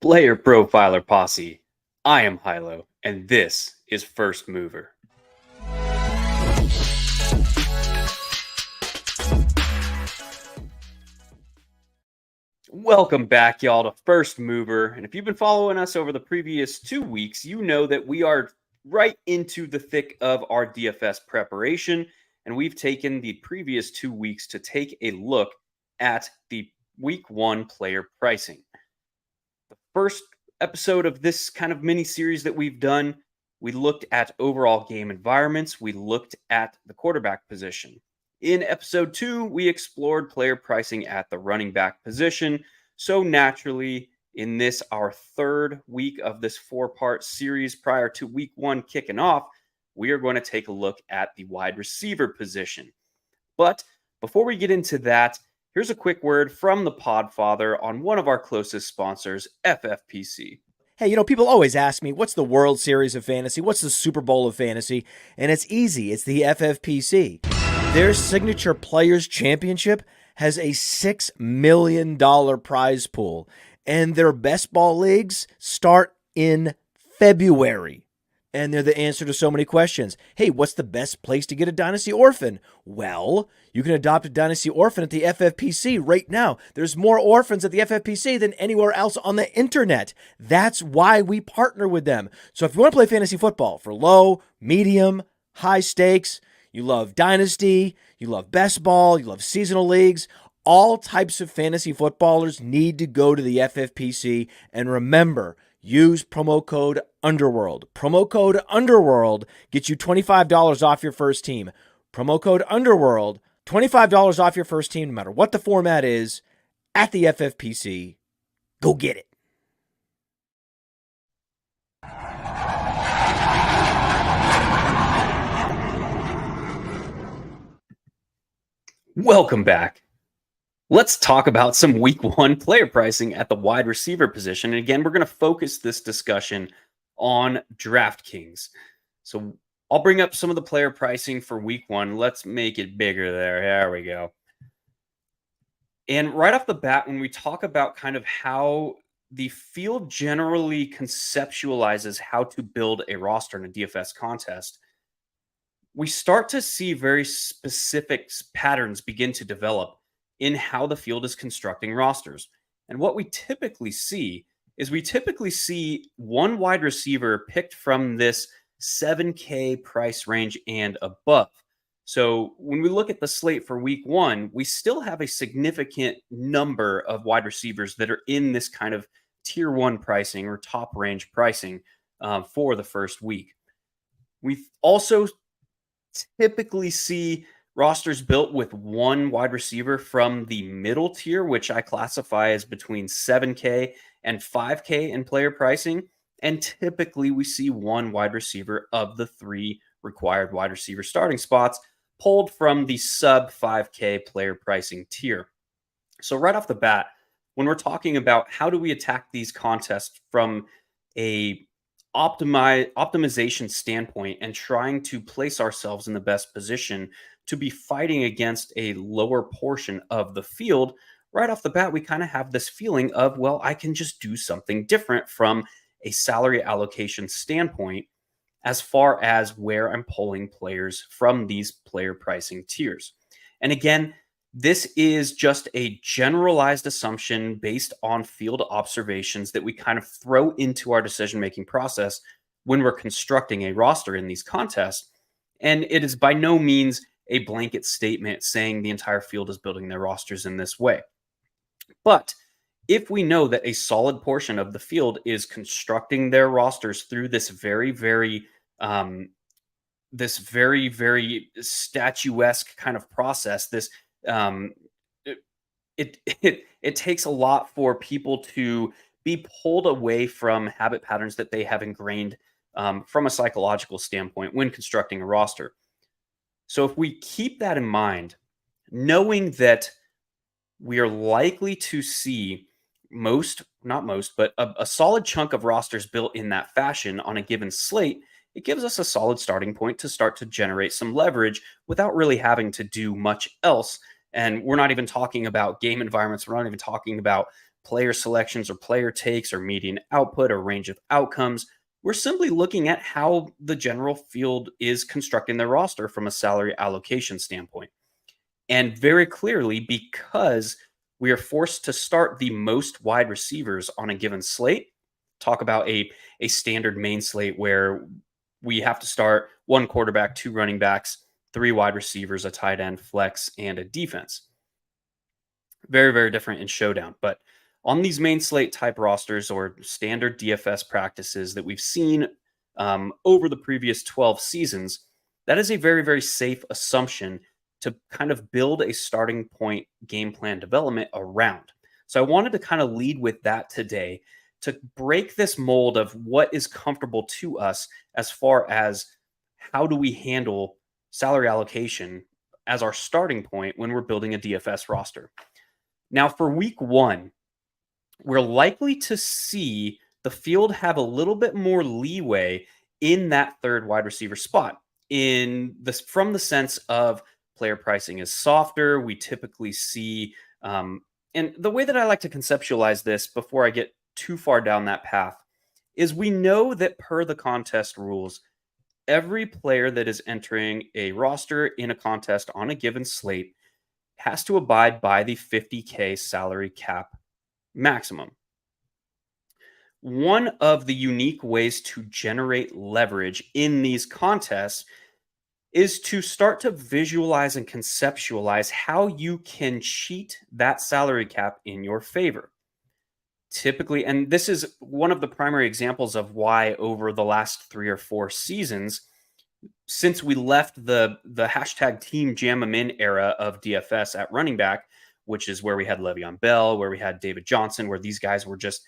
Player Profiler Posse. I am Hilo, and this is First Mover. Welcome back, y'all, to First Mover. And if you've been following us over the previous 2 weeks, you know that we are right into the thick of our DFS preparation. And we've taken the previous 2 weeks to take a look at the week 1 player pricing. The first episode of this kind of mini series that we've done, we looked at overall game environments. We looked at the quarterback position. In episode 2, we explored player pricing at the running back position. So naturally, in this, our third week of this 4-part series prior to week 1 kicking off, we are going to take a look at the wide receiver position. But before we get into that, here's a quick word from the Podfather on one of our closest sponsors, FFPC. Hey, people always ask me, what's the World Series of Fantasy? What's the Super Bowl of Fantasy? And it's easy. It's the FFPC. Their signature Players Championship has a $6 million prize pool, and their best ball leagues start in February. And they're the answer to so many questions. Hey, what's the best place to get a Dynasty Orphan? Well, you can adopt a Dynasty Orphan at the FFPC right now. There's more orphans at the FFPC than anywhere else on the internet. That's why we partner with them. So if you want to play fantasy football for low, medium, high stakes, you love Dynasty, you love best ball, you love seasonal leagues, all types of fantasy footballers need to go to the FFPC. And remember, use promo code Underworld. Promo code Underworld gets you $25 off your first team. Promo code Underworld, $25 off your first team, no matter what the format is, at the FFPC. Go get it. Welcome back. Let's talk about some week 1 player pricing at the wide receiver position. And again, we're going to focus this discussion on DraftKings. So I'll bring up some of the player pricing for week 1. Let's make it bigger there. There we go. And right off the bat, when we talk about kind of how the field generally conceptualizes how to build a roster in a DFS contest, we start to see very specific patterns begin to develop in how the field is constructing rosters. And what we typically see is one wide receiver picked from this $7K price range and above. So when we look at the slate for week 1, we still have a significant number of wide receivers that are in this kind of tier 1 pricing or top range pricing for the first week. We also typically see rosters built with one wide receiver from the middle tier, which I classify as between 7K and 5K in player pricing. And typically we see one wide receiver of the 3 required wide receiver starting spots pulled from the sub 5K player pricing tier. So right off the bat, when we're talking about how do we attack these contests from a optimization standpoint and trying to place ourselves in the best position to be fighting against a lower portion of the field, right off the bat, we kind of have this feeling of, well, I can just do something different from a salary allocation standpoint as far as where I'm pulling players from these player pricing tiers. And again, this is just a generalized assumption based on field observations that we kind of throw into our decision-making process when we're constructing a roster in these contests. And it is by no means a blanket statement saying the entire field is building their rosters in this way. But if we know that a solid portion of the field is constructing their rosters through this very, very statuesque kind of process, this it takes a lot for people to be pulled away from habit patterns that they have ingrained from a psychological standpoint when constructing a roster. So if we keep that in mind, knowing that we are likely to see a solid chunk of rosters built in that fashion on a given slate, it gives us a solid starting point to start to generate some leverage without really having to do much else And we're not even talking about game environments. We're not even talking about player selections or player takes or median output or range of outcomes. We're simply looking at how the general field is constructing their roster from a salary allocation standpoint. And very clearly, because we are forced to start the most wide receivers on a given slate, talk about a standard main slate where we have to start one quarterback, two running backs, three wide receivers, a tight end, flex, and a defense. Very, very different in showdown. But on these main slate type rosters or standard DFS practices that we've seen over the previous 12 seasons, that is a very, very safe assumption to kind of build a starting point game plan development around. So I wanted to kind of lead with that today to break this mold of what is comfortable to us as far as how do we handle salary allocation as our starting point when we're building a DFS roster. Now, for week one, we're likely to see the field have a little bit more leeway in that third wide receiver spot in this from the sense of player pricing is softer. We typically see, and the way that I like to conceptualize this before I get too far down that path is we know that per the contest rules, every player that is entering a roster in a contest on a given slate has to abide by the 50K salary cap maximum. One of the unique ways to generate leverage in these contests is to start to visualize and conceptualize how you can cheat that salary cap in your favor. Typically, and this is one of the primary examples of why over the last 3 or 4 seasons, since we left the hashtag Team Jam 'em in era of DFS at running back, which is where we had Le'Veon Bell, where we had David Johnson, where these guys were just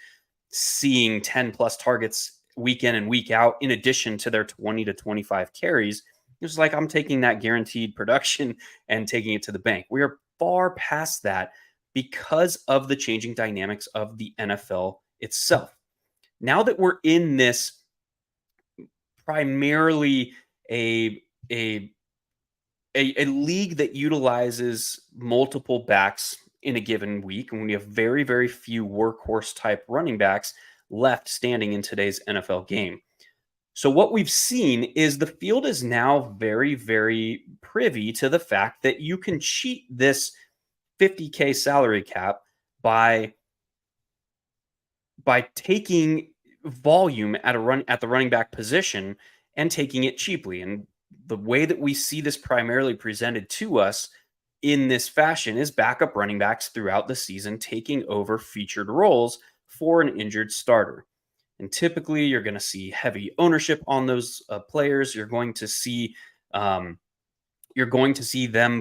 seeing 10 plus targets week in and week out, in addition to their 20 to 25 carries. It was like, I'm taking that guaranteed production and taking it to the bank. We are far past that because of the changing dynamics of the NFL itself. Now that we're in this primarily a league that utilizes multiple backs in a given week, and we have very, very few workhorse type running backs left standing in today's NFL game. So what we've seen is the field is now very, very privy to the fact that you can cheat this 50K salary cap by taking volume at the running back position and taking it cheaply. And the way that we see this primarily presented to us in this fashion is backup running backs throughout the season taking over featured roles for an injured starter. And typically, you're going to see heavy ownership on those players. You're going to see them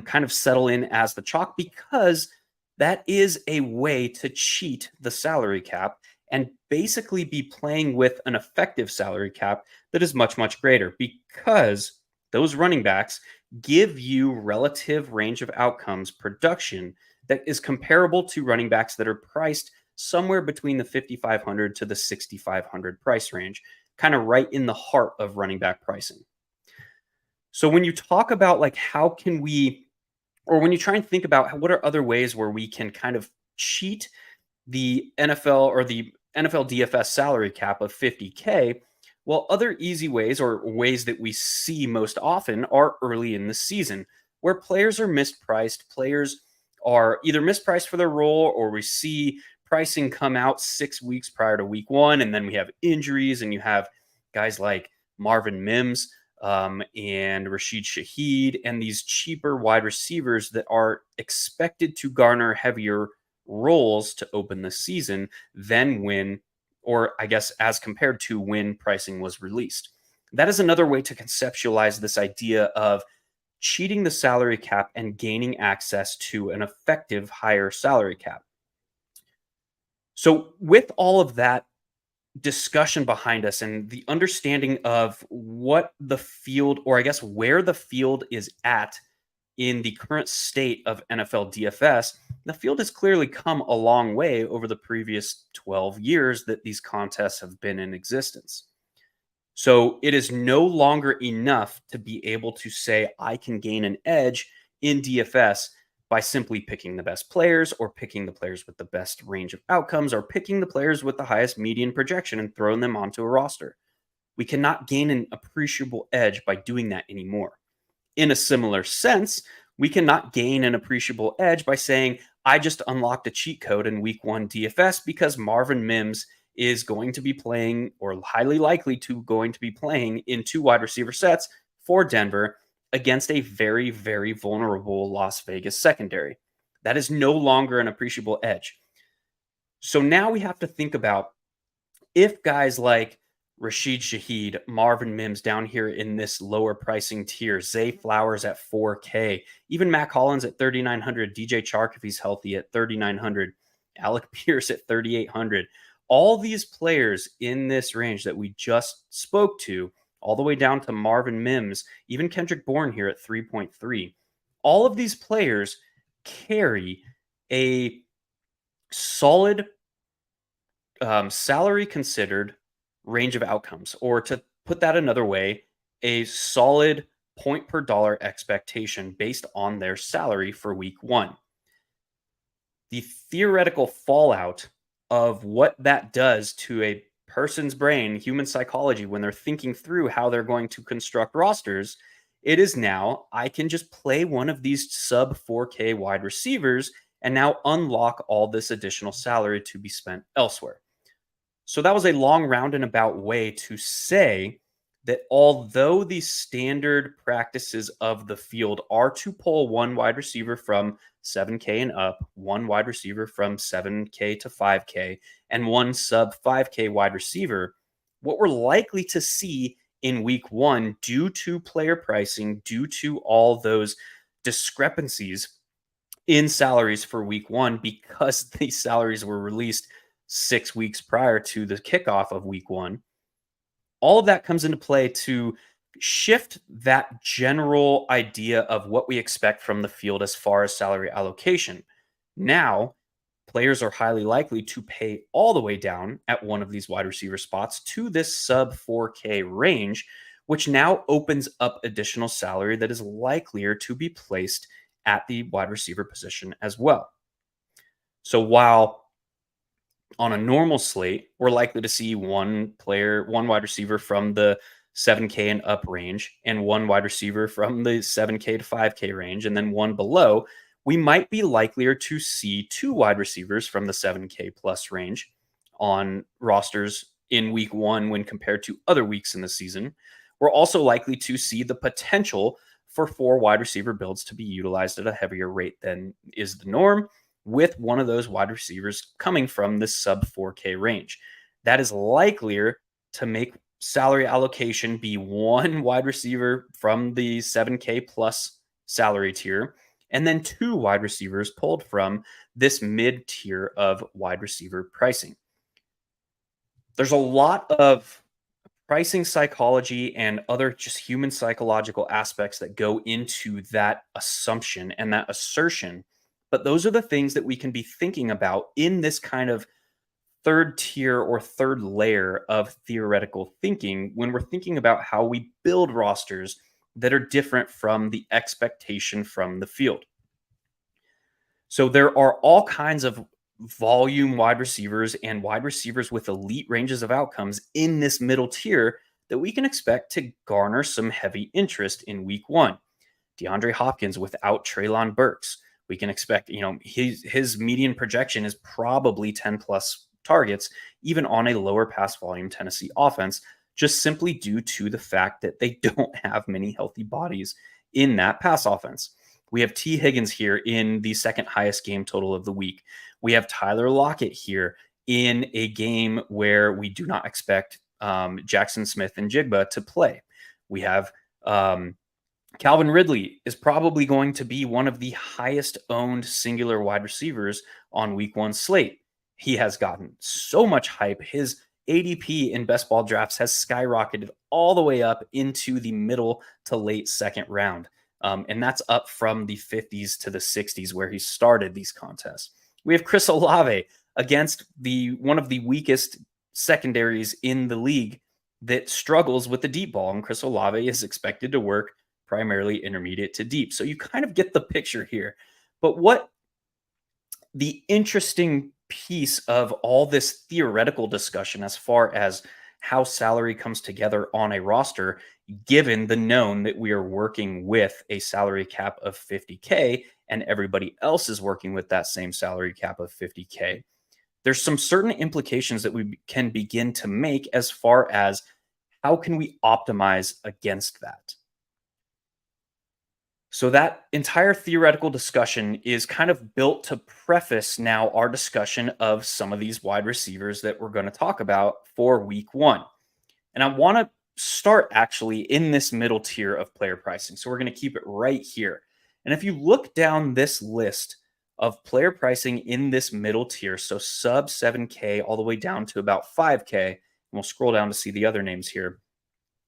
kind of settle in as the chalk because that is a way to cheat the salary cap and basically be playing with an effective salary cap that is much, much greater because those running backs give you relative range of outcomes production that is comparable to running backs that are priced somewhere between the 5,500 to the 6,500 price range, kind of right in the heart of running back pricing. So when you talk about like how can we, or when you try and think about what are other ways where we can kind of cheat the NFL or the NFL DFS salary cap of 50K, well, other easy ways or ways that we see most often are early in the season where players are mispriced. Players are either mispriced for their role or we see pricing come out 6 weeks prior to week one. And then we have injuries and you have guys like Marvin Mims and Rashid Shaheed and these cheaper wide receivers that are expected to garner heavier roles to open the season than when, or I guess as compared to when pricing was released. That is another way to conceptualize this idea of cheating the salary cap and gaining access to an effective higher salary cap. So with all of that discussion behind us and the understanding of what the field, or I guess where the field is at in the current state of NFL DFS, the field has clearly come a long way over the previous 12 years that these contests have been in existence. So it is no longer enough to be able to say, I can gain an edge in DFS by simply picking the best players or picking the players with the best range of outcomes or picking the players with the highest median projection and throwing them onto a roster. We cannot gain an appreciable edge by doing that anymore. In a similar sense, we cannot gain an appreciable edge by saying, I just unlocked a cheat code in week 1 DFS because Marvin Mims is going to be playing, or highly likely to going to be playing, in 2 wide receiver sets for Denver against a very, very vulnerable Las Vegas secondary. That is no longer an appreciable edge. So now we have to think about, if guys like Rashid Shaheed, Marvin Mims down here in this lower pricing tier, Zay Flowers at 4K, even Mac Hollins at 3,900, DJ Chark if he's healthy at 3,900, Alec Pierce at 3,800. All these players in this range that we just spoke to, all the way down to Marvin Mims, even Kendrick Bourne here at 3.3. All of these players carry a solid salary considered range of outcomes, or to put that another way, a solid point per dollar expectation based on their salary for week 1. The theoretical fallout of what that does to a person's brain, human psychology, when they're thinking through how they're going to construct rosters, it is now, I can just play one of these sub 4K wide receivers and now unlock all this additional salary to be spent elsewhere. So that was a long roundabout way to say that although the standard practices of the field are to pull one wide receiver from 7K and up, one wide receiver from 7K to 5K, and one sub 5K wide receiver, what we're likely to see in week 1, due to player pricing, due to all those discrepancies in salaries for week 1, because these salaries were released 6 weeks prior to the kickoff of week 1, all of that comes into play to shift that general idea of what we expect from the field as far as salary allocation. Now, players are highly likely to pay all the way down at one of these wide receiver spots to this sub 4K range, which now opens up additional salary that is likelier to be placed at the wide receiver position as well. So while on a normal slate, we're likely to see one wide receiver from the 7K and up range, and one wide receiver from the 7K to 5K range, and then one below, we might be likelier to see 2 wide receivers from the 7K plus range on rosters in week 1 when compared to other weeks in the season. We're also likely to see the potential for 4 wide receiver builds to be utilized at a heavier rate than is the norm, with one of those wide receivers coming from this sub 4K range. That is likelier to make salary allocation be one wide receiver from the 7K plus salary tier, and then 2 wide receivers pulled from this mid tier of wide receiver pricing. There's a lot of pricing psychology and other just human psychological aspects that go into that assumption and that assertion. But those are the things that we can be thinking about in this kind of third tier or third layer of theoretical thinking when we're thinking about how we build rosters that are different from the expectation from the field. So there are all kinds of volume wide receivers and wide receivers with elite ranges of outcomes in this middle tier that we can expect to garner some heavy interest in week 1. DeAndre Hopkins without Treylon Burks. We can expect, his median projection is probably 10 plus targets, even on a lower pass volume Tennessee offense, just simply due to the fact that they don't have many healthy bodies in that pass offense. We have T. Higgins here in the second highest game total of the week. We have Tyler Lockett here in a game where we do not expect Jackson Smith and Jigba to play. We have Calvin Ridley is probably going to be one of the highest owned singular wide receivers on week 1 slate. He has gotten so much hype. His ADP in best ball drafts has skyrocketed all the way up into the middle to late second round. And that's up from the 50s to the 60s where he started these contests. We have Chris Olave against one of the weakest secondaries in the league that struggles with the deep ball. And Chris Olave is expected to work primarily intermediate to deep. So you kind of get the picture here. But what the interesting piece of all this theoretical discussion as far as how salary comes together on a roster, given the known that we are working with a salary cap of 50K and everybody else is working with that same salary cap of 50K, there's some certain implications that we can begin to make as far as how can we optimize against that. So that entire theoretical discussion is kind of built to preface now our discussion of some of these wide receivers that we're going to talk about for week one. And I want to start actually in this middle tier of player pricing. So we're going to keep it right here. And if you look down this list of player pricing in this middle tier, so sub 7K all the way down to about 5K, and we'll scroll down to see the other names here,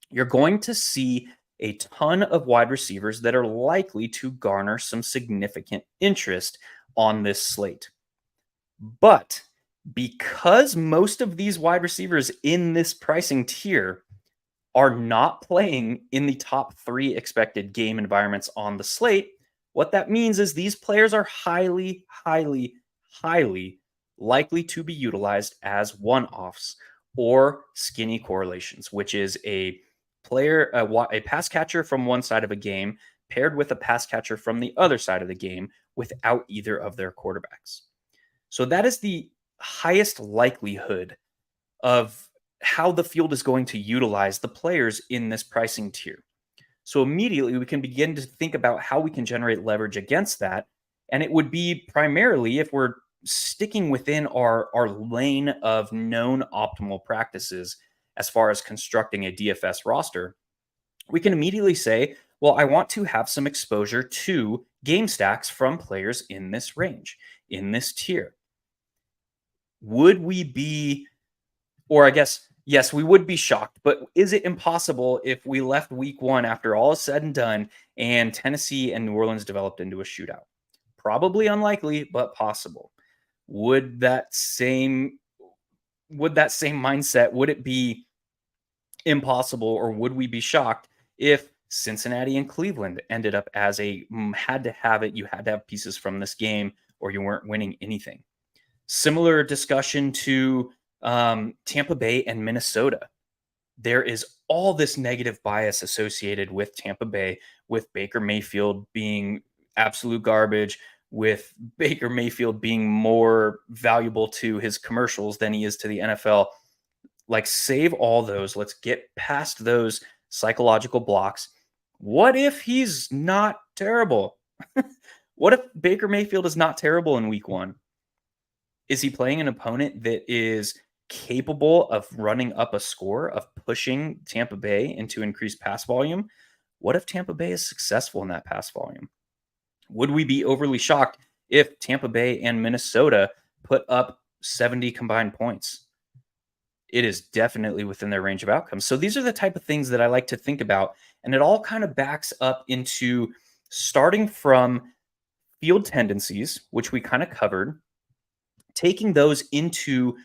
you're going to see a ton of wide receivers that are likely to garner some significant interest on this slate. But because most of these wide receivers in this pricing tier are not playing in the top 3 expected game environments on the slate, what that means is these players are highly, highly, highly likely to be utilized as one-offs or skinny correlations, which is a pass catcher from one side of a game paired with a pass catcher from the other side of the game without either of their quarterbacks. So that is the highest likelihood of how the field is going to utilize the players in this pricing tier. So immediately we can begin to think about how we can generate leverage against that. And it would be primarily if we're sticking within our lane of known optimal practices as far as constructing a DFS roster, we can immediately say, well, I want to have some exposure to game stacks from players in this range, in this tier. Would we be, or I guess, yes, we would be shocked, but is it impossible if we left week one after all is said and done and Tennessee and New Orleans developed into a shootout? Probably unlikely, but possible. Would that same mindset, would it be impossible, or would we be shocked if Cincinnati and Cleveland ended up as a had to have it, you had to have pieces from this game or you weren't winning anything? Similar discussion to Tampa Bay and Minnesota. There is all this negative bias associated with Tampa Bay, with Baker Mayfield being absolute garbage, with Baker Mayfield being more valuable to his commercials than he is to the NFL. Like, save all those. Let's get past those psychological blocks. What if he's not terrible? What if Baker Mayfield is not terrible in week one? Is he playing an opponent that is capable of running up a score, of pushing Tampa Bay into increased pass volume? What if Tampa Bay is successful in that pass volume? Would we be overly shocked if Tampa Bay and Minnesota put up 70 combined points? It is definitely within their range of outcomes. So these are the type of things that I like to think about. And it all kind of backs up into starting from field tendencies, which we kind of covered, taking those into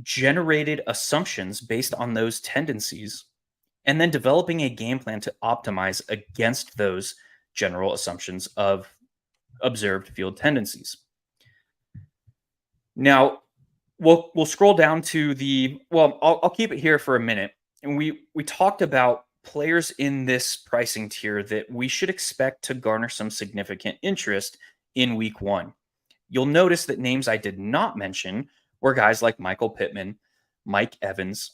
generated assumptions based on those tendencies, and then developing a game plan to optimize against those general assumptions of observed field tendencies. Now, we'll scroll down to I'll keep it here for a minute. And we talked about players in this pricing tier that we should expect to garner some significant interest in week one. You'll notice that names I did not mention were guys like Michael Pittman, Mike Evans.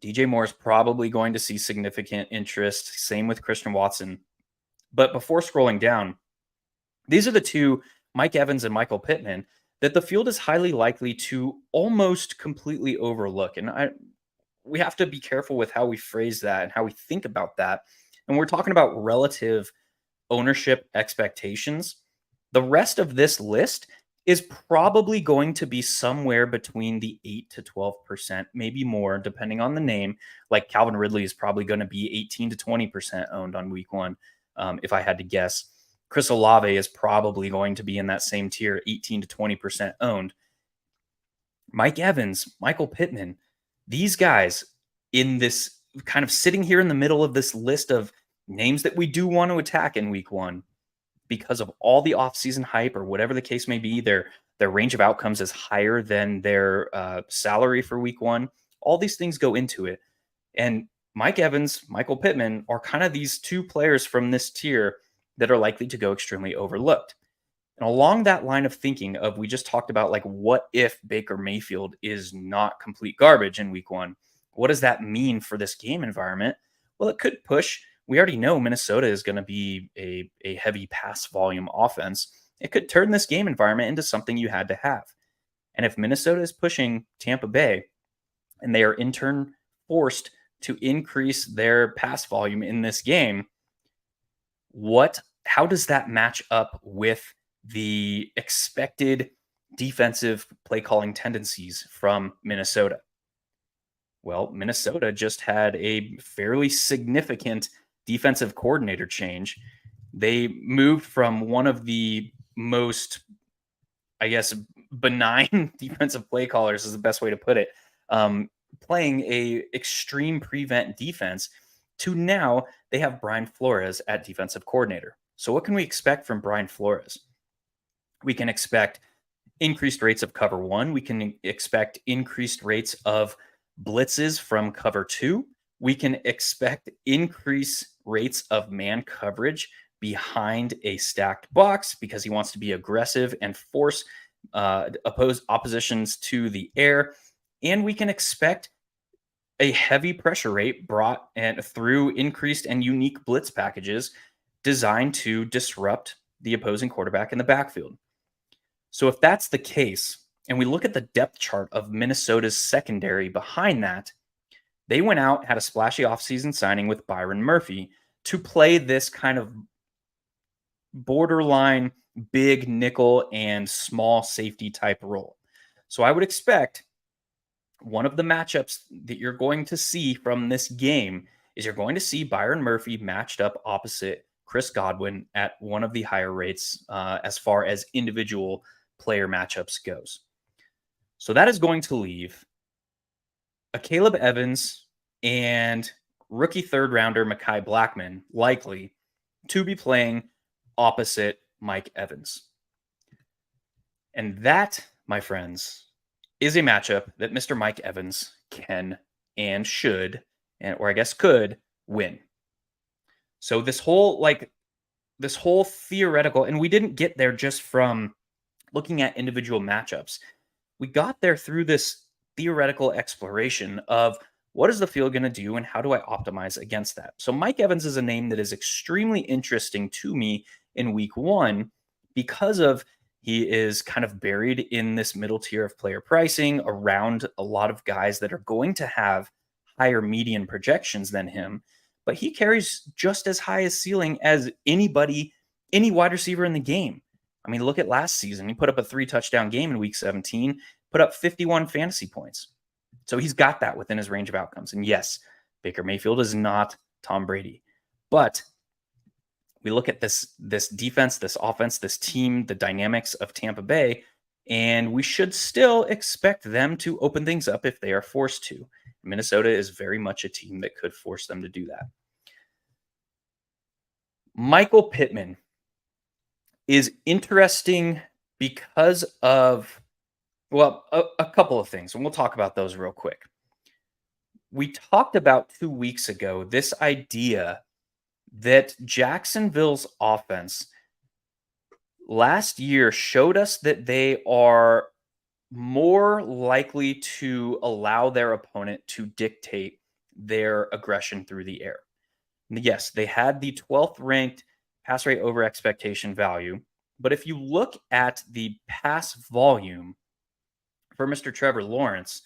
DJ Moore is probably going to see significant interest. Same with Christian Watson. But before scrolling down, these are the two, Mike Evans and Michael Pittman, that the field is highly likely to almost completely overlook. And we have to be careful with how we phrase that and how we think about that. And we're talking about relative ownership expectations. The rest of this list is probably going to be somewhere between the 8 to 12%, maybe more, depending on the name. Like Calvin Ridley is probably going to be 18 to 20% owned on week one, if I had to guess. Chris Olave is probably going to be in that same tier, 18 to 20% owned. Mike Evans, Michael Pittman, these guys in this kind of sitting here in the middle of this list of names that we do want to attack in week one, because of all the offseason hype or whatever the case may be, their range of outcomes is higher than their salary for week one. All these things go into it. And Mike Evans, Michael Pittman are kind of these two players from this tier that are likely to go extremely overlooked. And along that line of thinking of we just talked about like what if Baker Mayfield is not complete garbage in week one? What does that mean for this game environment? Well, it could push. We already know Minnesota is going to be a heavy pass volume offense. It could turn this game environment into something you had to have. And if Minnesota is pushing Tampa Bay and they are in turn forced to increase their pass volume in this game, how does that match up with the expected defensive play calling tendencies from Minnesota? Well, Minnesota just had a fairly significant defensive coordinator change. They moved from one of the most, I guess, benign defensive play callers is the best way to put it, playing a extreme prevent defense to now they have Brian Flores at defensive coordinator. So what can we expect from Brian Flores? We can expect increased rates of cover one. We can expect increased rates of blitzes from cover two. We can expect increased rates of man coverage behind a stacked box because he wants to be aggressive and force oppositions to the air. And we can expect a heavy pressure rate brought and through increased and unique blitz packages designed to disrupt the opposing quarterback in the backfield. So if that's the case, and we look at the depth chart of Minnesota's secondary behind that, they went out, had a splashy offseason signing with Byron Murphy to play this kind of borderline big nickel and small safety type role. So I would expect one of the matchups that you're going to see from this game is you're going to see Byron Murphy matched up opposite Chris Godwin at one of the higher rates as far as individual player matchups goes. So that is going to leave a Caleb Evans and rookie third rounder Mekhi Blackman likely to be playing opposite Mike Evans. And that, my friends, is a matchup that Mr. Mike Evans can and should, or I guess could, win. So this whole theoretical, and we didn't get there just from looking at individual matchups. We got there through this theoretical exploration of what is the field going to do and how do I optimize against that? So Mike Evans is a name that is extremely interesting to me in week one because of he is kind of buried in this middle tier of player pricing around a lot of guys that are going to have higher median projections than him, but he carries just as high a ceiling as any wide receiver in the game. I mean, look at last season. He put up a 3-touchdown game in week 17, put up 51 fantasy points. So he's got that within his range of outcomes. And yes, Baker Mayfield is not Tom Brady, but we look at this defense, this offense, this team, the dynamics of Tampa Bay, and we should still expect them to open things up if they are forced to. Minnesota is very much a team that could force them to do that. Michael Pittman is interesting because of, well, a couple of things, and we'll talk about those real quick. We talked about 2 weeks ago this idea that Jacksonville's offense last year showed us that they are more likely to allow their opponent to dictate their aggression through the air. And yes, they had the 12th ranked pass rate over expectation value, but if you look at the pass volume for Mr. Trevor Lawrence,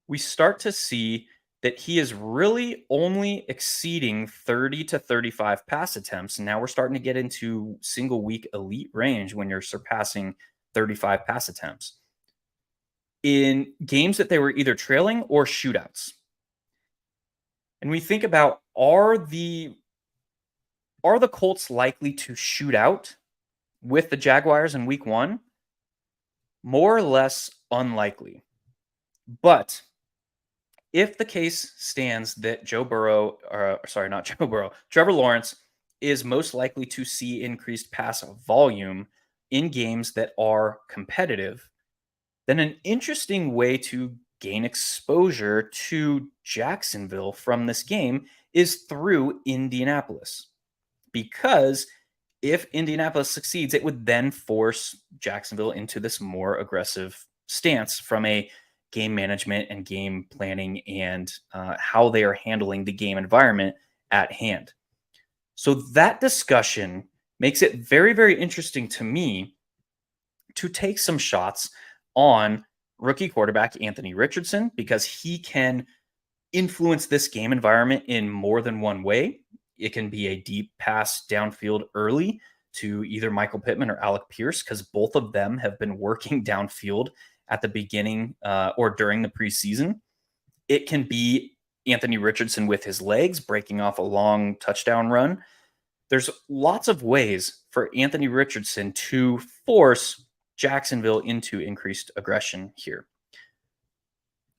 we start to see that he is really only exceeding 30 to 35 pass attempts. And now we're starting to get into single week elite range when you're surpassing 35 pass attempts in games that they were either trailing or shootouts. And we think about, are the Colts likely to shoot out with the Jaguars in week one? More or less unlikely. But if the case stands that Trevor Lawrence is most likely to see increased pass volume in games that are competitive, then an interesting way to gain exposure to Jacksonville from this game is through Indianapolis. Because if Indianapolis succeeds, it would then force Jacksonville into this more aggressive stance from a game management and game planning and how they are handling the game environment at hand. So that discussion makes it very, very interesting to me to take some shots on rookie quarterback Anthony Richardson because he can influence this game environment in more than one way. It can be a deep pass downfield early to either Michael Pittman or Alec Pierce because both of them have been working downfield at the beginning or during the preseason. It can be Anthony Richardson with his legs breaking off a long touchdown run. There's lots of ways for Anthony Richardson to force Jacksonville into increased aggression here.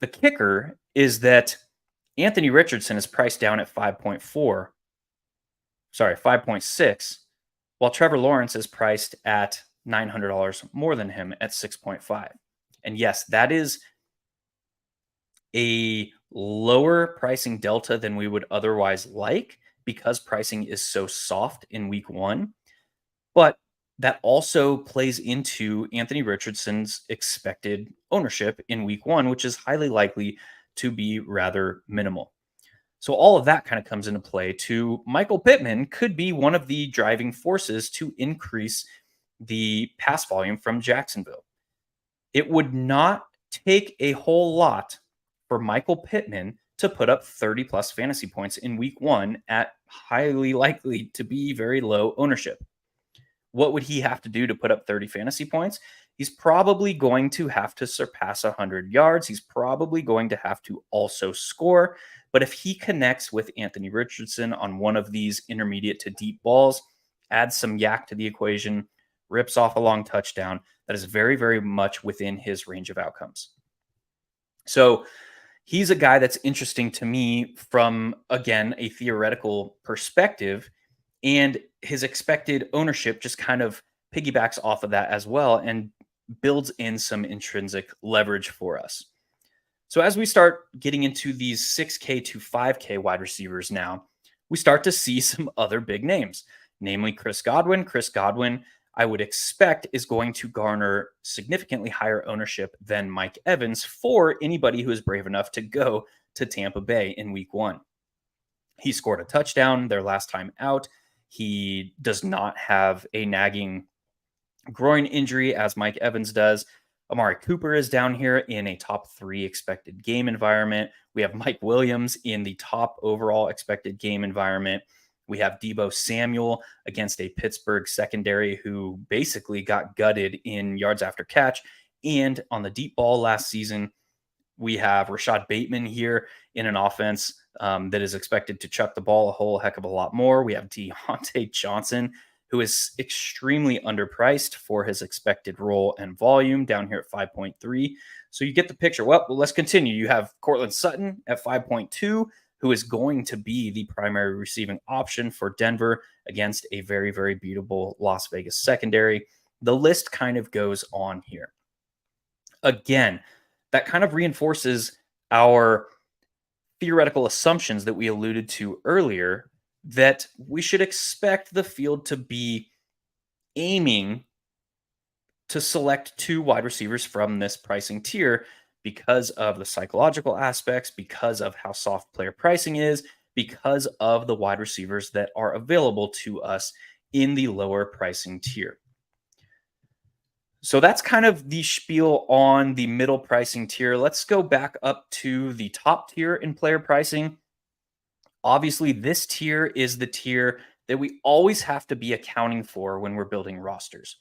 The kicker is that Anthony Richardson is priced down at 5.6, while Trevor Lawrence is priced at $900 more than him at 6.5. And yes, that is a lower pricing delta than we would otherwise like because pricing is so soft in week one. But that also plays into Anthony Richardson's expected ownership in week one, which is highly likely to be rather minimal. So all of that kind of comes into play to Michael Pittman could be one of the driving forces to increase the pass volume from Jacksonville. It would not take a whole lot for Michael Pittman to put up 30 plus fantasy points in week one at highly likely to be very low ownership. What would he have to do to put up 30 fantasy points? He's probably going to have to surpass 100 yards. He's probably going to have to also score. But if he connects with Anthony Richardson on one of these intermediate to deep balls, adds some yak to the equation, rips off a long touchdown, that is very, very much within his range of outcomes. So he's a guy that's interesting to me from, again, a theoretical perspective. And his expected ownership just kind of piggybacks off of that as well and builds in some intrinsic leverage for us. So as we start getting into these 6K to 5K wide receivers now, we start to see some other big names, namely Chris Godwin. Chris Godwin, I would expect, is going to garner significantly higher ownership than Mike Evans for anybody who is brave enough to go to Tampa Bay in week one. He scored a touchdown their last time out. He does not have a nagging groin injury as Mike Evans does. Amari Cooper is down here in a top 3 expected game environment. We have Mike Williams in the top overall expected game environment. We have Deebo Samuel against a Pittsburgh secondary who basically got gutted in yards after catch. And on the deep ball last season, we have Rashad Bateman here in an offense that is expected to chuck the ball a whole heck of a lot more. We have Deontay Johnson, who is extremely underpriced for his expected role and volume down here at 5.3. So you get the picture. Well, let's continue. You have Cortland Sutton at 5.2, who is going to be the primary receiving option for Denver against a very, very beatable Las Vegas secondary. The list kind of goes on here. Again, that kind of reinforces our theoretical assumptions that we alluded to earlier, that we should expect the field to be aiming to select 2 wide receivers from this pricing tier because of the psychological aspects, because of how soft player pricing is, because of the wide receivers that are available to us in the lower pricing tier. So that's kind of the spiel on the middle pricing tier. Let's go back up to the top tier in player pricing. Obviously, this tier is the tier that we always have to be accounting for when we're building rosters.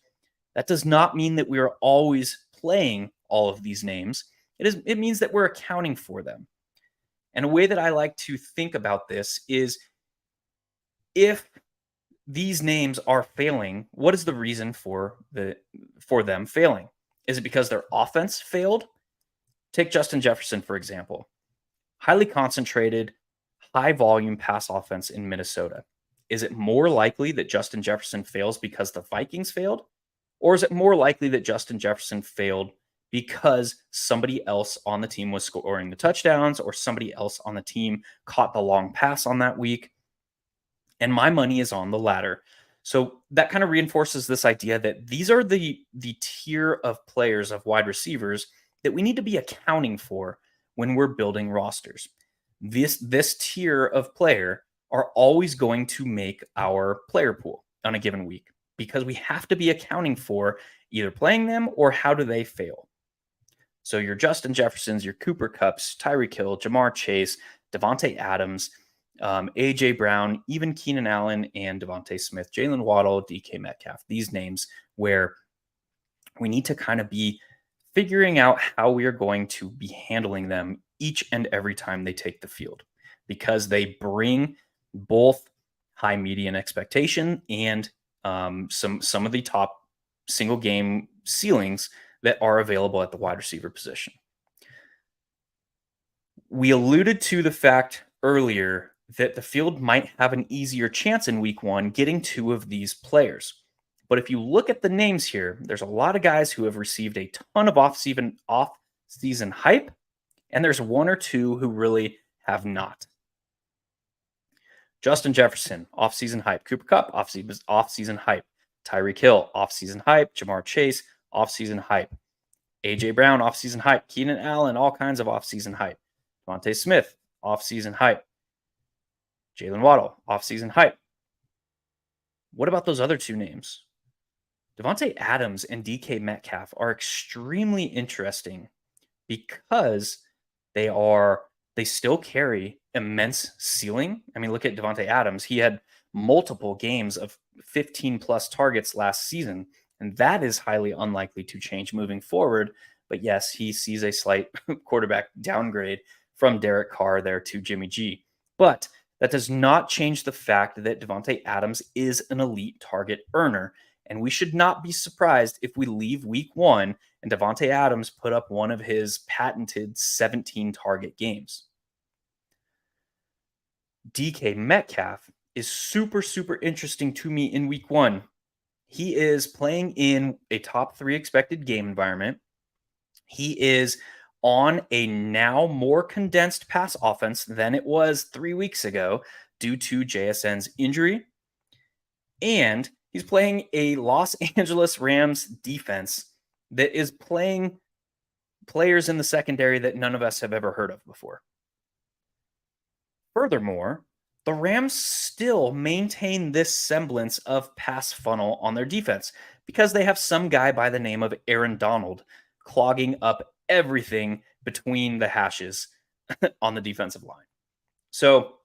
That does not mean that we are always playing all of these names. It means that we're accounting for them. And a way that I like to think about this is if these names are failing, what is the reason for them failing? Is it because their offense failed? Take Justin Jefferson, for example. Highly concentrated, high volume pass offense in Minnesota. Is it more likely that Justin Jefferson fails because the Vikings failed? Or is it more likely that Justin Jefferson failed because somebody else on the team was scoring the touchdowns or somebody else on the team caught the long pass on that week? And my money is on the latter. So that kind of reinforces this idea that these are the tier of players, of wide receivers, that we need to be accounting for when we're building rosters. This tier of player are always going to make our player pool on a given week because we have to be accounting for either playing them or how do they fail. So your Justin Jeffersons, your Cooper Kupps, Tyreek Hill, Jamar Chase, Devontae Adams, AJ Brown, even Keenan Allen and Devontae Smith, Jalen Waddle, DK Metcalf, these names where we need to kind of be figuring out how we are going to be handling them each and every time they take the field, because they bring both high median expectation and some of the top single game ceilings that are available at the wide receiver position. We alluded to the fact earlier that the field might have an easier chance in week one getting two of these players. But if you look at the names here, there's a lot of guys who have received a ton of off-season hype, and there's one or two who really have not. Justin Jefferson, off-season hype. Cooper Kupp, off-season hype. Tyreek Hill, off-season hype. Jamar Chase, off-season hype. AJ Brown, off-season hype. Keenan Allen, all kinds of off-season hype. Devontae Smith, off-season hype. Jalen Waddle, off-season hype. What about those other two names? Devontae Adams and DK Metcalf are extremely interesting because they still carry immense ceiling. I mean, look at Devontae Adams. He had multiple games of 15 plus targets last season, and that is highly unlikely to change moving forward. But yes, he sees a slight quarterback downgrade from Derek Carr there to Jimmy G. But that does not change the fact that Devontae Adams is an elite target earner, and we should not be surprised if we leave week one and Devontae Adams put up one of his patented 17 target games. DK Metcalf is super, super interesting to me in week one. He is playing in a top 3 expected game environment. He is on a now more condensed pass offense than it was 3 weeks ago due to JSN's injury. And he's playing a Los Angeles Rams defense that is playing players in the secondary that none of us have ever heard of before. Furthermore, the Rams still maintain this semblance of pass funnel on their defense because they have some guy by the name of Aaron Donald clogging up everything between the hashes on the defensive line. So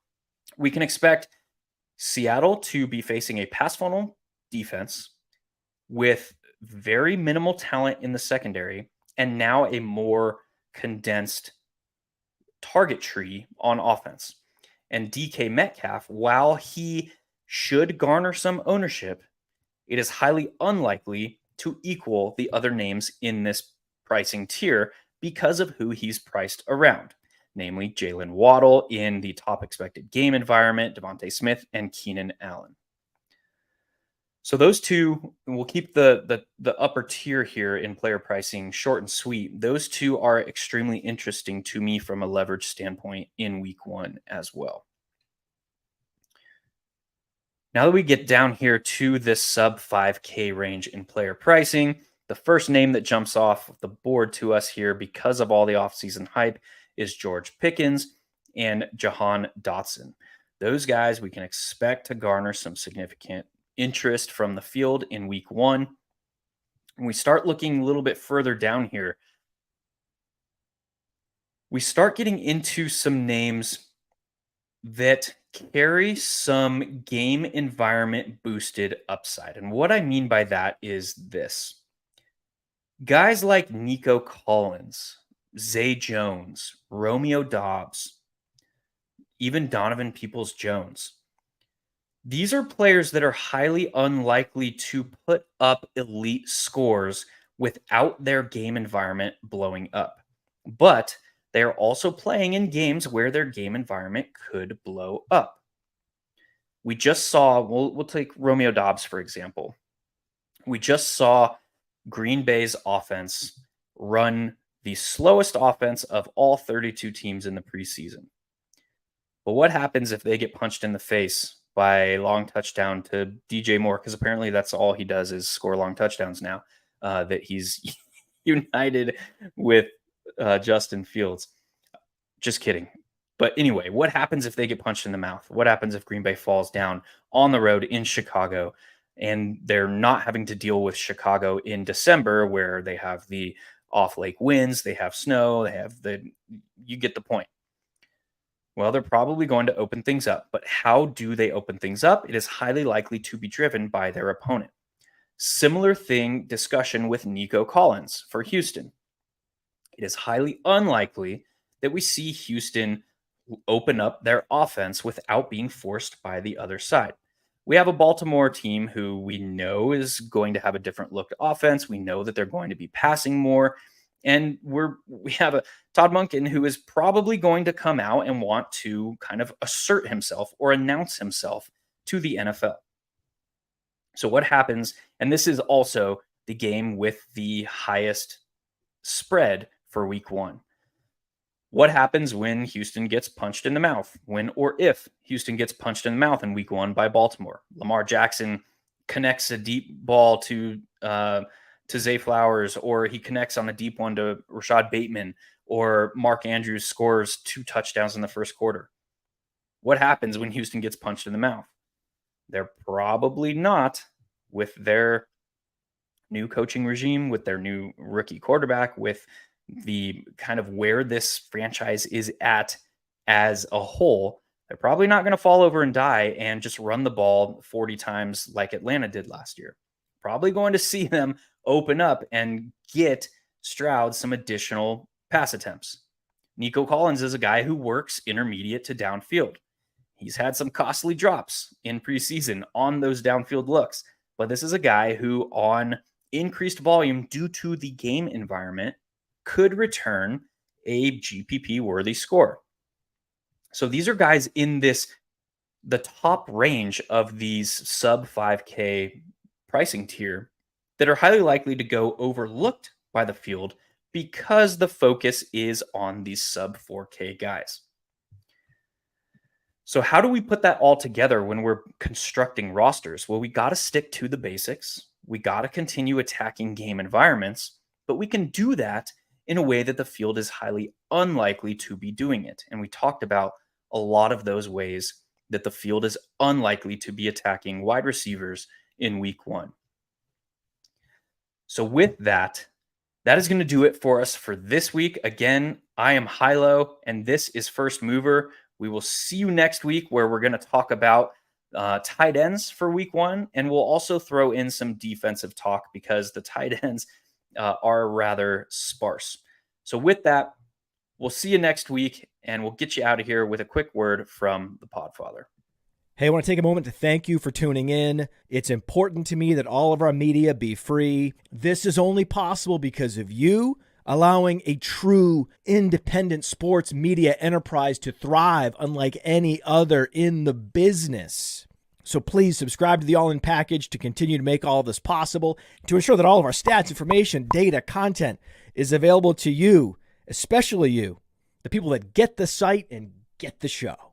we can expect Seattle to be facing a pass funnel defense with very minimal talent in the secondary and now a more condensed target tree on offense. And DK Metcalf, while he should garner some ownership, it is highly unlikely to equal the other names in this pricing tier because of who he's priced around, namely Jalen Waddle in the top expected game environment, Devontae Smith, and Keenan Allen. So those two, we'll keep the upper tier here in player pricing short and sweet. Those two are extremely interesting to me from a leverage standpoint in week one as well. Now that we get down here to this sub 5K range in player pricing, the first name that jumps off the board to us here because of all the offseason hype is George Pickens and Jahan Dotson. Those guys we can expect to garner some significant interest from the field in week one. When we start looking a little bit further down here, we start getting into some names that carry some game environment boosted upside. And what I mean by that is this. Guys like Nico Collins, Zay Jones, Romeo Doubs, even Donovan Peoples-Jones. These are players that are highly unlikely to put up elite scores without their game environment blowing up. But they are also playing in games where their game environment could blow up. We just saw, we'll take Romeo Dobbs, for example. We just saw Green Bay's offense run the slowest offense of all 32 teams in the preseason. But what happens if they get punched in the face by a long touchdown to DJ Moore? Because apparently that's all he does is score long touchdowns now that he's united with Justin Fields. Just kidding. But anyway, what happens if they get punched in the mouth? What happens if Green Bay falls down on the road in Chicago and they're not having to deal with Chicago in December where they have the off-lake winds, they have snow, you get the point. Well, they're probably going to open things up. But how do they open things up? It is highly likely to be driven by their opponent. Similar discussion with Nico Collins for Houston. It is highly unlikely that we see Houston open up their offense without being forced by the other side. We have a Baltimore team who we know is going to have a different look offense. We know that they're going to be passing more. And we have a Todd Monken who is probably going to come out and want to kind of assert himself or announce himself to the NFL. So what happens, and this is also the game with the highest spread for week 1. What happens when Houston gets punched in the mouth? When or if Houston gets punched in the mouth in week 1 by Baltimore? Lamar Jackson connects a deep ball to Zay Flowers, or he connects on a deep one to Rashad Bateman, or Mark Andrews scores 2 touchdowns in the first quarter. What happens when Houston gets punched in the mouth? They're probably not, with their new coaching regime, with their new rookie quarterback, with the kind of where this franchise is at as a whole, they're probably not going to fall over and die and just run the ball 40 times like Atlanta did last year. Probably going to see them open up and get Stroud some additional pass attempts. Nico Collins is a guy who works intermediate to downfield. He's had some costly drops in preseason on those downfield looks, but this is a guy who, on increased volume due to the game environment, could return a GPP-worthy score. So these are guys in the top range of these sub 5K pricing tier that are highly likely to go overlooked by the field because the focus is on these sub 4K guys. So how do we put that all together when we're constructing rosters? Well, we got to stick to the basics. We got to continue attacking game environments, but we can do that in a way that the field is highly unlikely to be doing it. And we talked about a lot of those ways that the field is unlikely to be attacking wide receivers in week 1. So with that is going to do it for us for this week. Again, I am Hilo, and this is First Mover. We will see you next week, where we're going to talk about tight ends for week 1, and we'll also throw in some defensive talk because the tight ends are rather sparse. So with that, we'll see you next week, and we'll get you out of here with a quick word from the Podfather. Hey, I want to take a moment to thank you for tuning in. It's important to me that all of our media be free. This is only possible because of you allowing a true independent sports media enterprise to thrive unlike any other in the business. So please subscribe to the All In package to continue to make all of this possible, to ensure that all of our stats, information, data, content is available to you, especially you, the people that get the site and get the show.